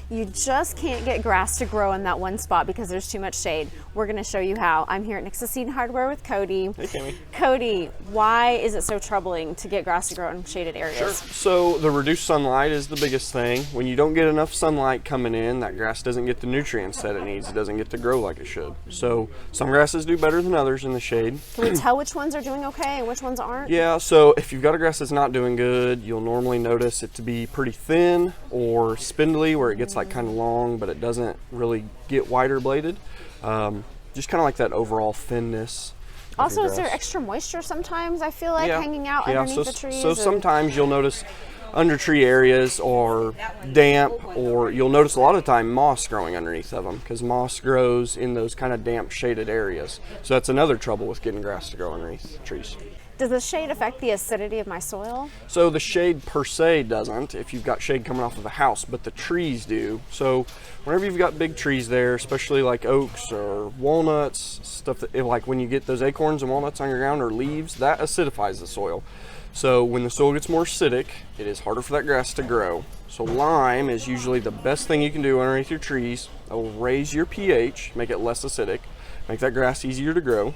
You just can't get grass to grow in that one spot because there's too much shade. We're going to show you how. I'm here at Nix's Seed and Hardware with Cody. Hey, Tammy. Cody, why is it so troubling to get grass to grow in shaded areas? Sure. So the reduced sunlight is the biggest thing. When you don't get enough sunlight coming in, that grass doesn't get the nutrients that it needs. It doesn't get to grow like it should. So some grasses do better than others in the shade. Can we tell which ones are doing okay and which ones aren't? Yeah, so if you've got a grass that's not doing good, you'll normally notice it to be pretty thin or spindly, where it gets like kind of long, but it doesn't really get wider bladed. Just kind of like that overall thinness. Also, is there extra moisture sometimes, I feel like, hanging out underneath the trees? So sometimes you'll notice under tree areas or damp, or you'll notice a lot of the time moss growing underneath of them, because moss grows in those kind of damp shaded areas. So that's another trouble with getting grass to grow underneath trees. Does the shade affect the acidity of my soil? So the shade per se doesn't, if you've got shade coming off of a house, but the trees do. So whenever you've got big trees there, especially like oaks or walnuts, stuff that, like when you get those acorns and walnuts on your ground or leaves, that acidifies the soil. So when the soil gets more acidic, it is harder for that grass to grow. So lime is usually the best thing you can do underneath your trees. It will raise your pH, make it less acidic, make that grass easier to grow.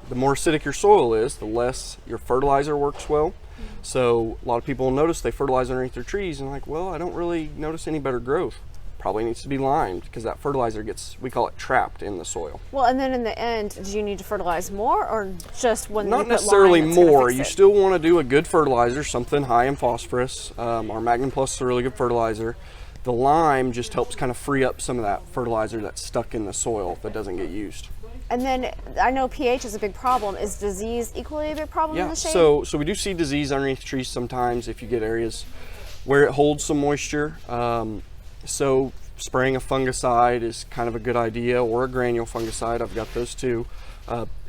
The more acidic your soil is, the less your fertilizer works well. So a lot of people notice they fertilize underneath their trees and like, well, I don't really notice any better growth. Probably needs to be limed, because that fertilizer gets, we call it, trapped in the soil. Well, and then in the end, do you need to fertilize more, or just when not you put necessarily lime, more? You still want to do a good fertilizer, something high in phosphorus. Our Magnum Plus is a really good fertilizer. The lime just helps kind of free up some of that fertilizer that's stuck in the soil that doesn't get used. And then I know pH is a big problem. Is disease equally a big problem in the shade? So we do see disease underneath trees sometimes if you get areas where it holds some moisture. So spraying a fungicide is kind of a good idea, or a granule fungicide. I've got those too.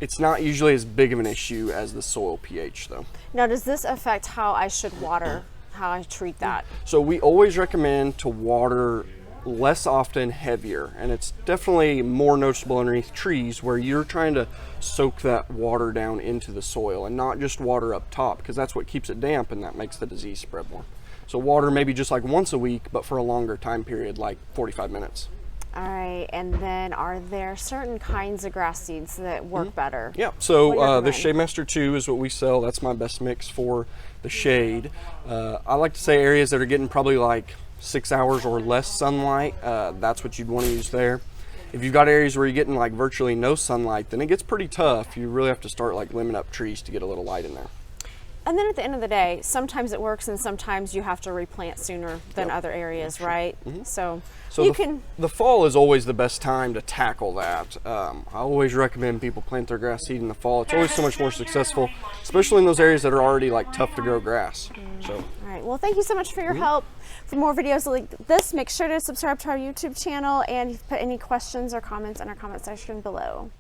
It's not usually as big of an issue as the soil pH though. Now, does this affect how I should water, how I treat that? So we always recommend to water less often, heavier, and it's definitely more noticeable underneath trees where you're trying to soak that water down into the soil and not just water up top, because that's what keeps it damp and that makes the disease spread more. So water maybe just like once a week, but for a longer time period, like 45 minutes. All right, and then are there certain kinds of grass seeds that work better? Yeah, so the Shade Master 2 is what we sell. That's my best mix for the shade. I like to say areas that are getting probably like 6 hours or less sunlight, that's what you'd want to use there. If you've got areas where you're getting like virtually no sunlight, then it gets pretty tough. You really have to start like limbing up trees to get a little light in there. And then at the end of the day, sometimes it works and sometimes you have to replant sooner than other areas, right? So you can... The fall is always the best time to tackle that. I always recommend people plant their grass seed in the fall. It's always so much more successful, especially in those areas that are already like tough to grow grass. So. All right, well, thank you so much for your help. For more videos like this, make sure to subscribe to our YouTube channel, and if you put any questions or comments in our comment section below.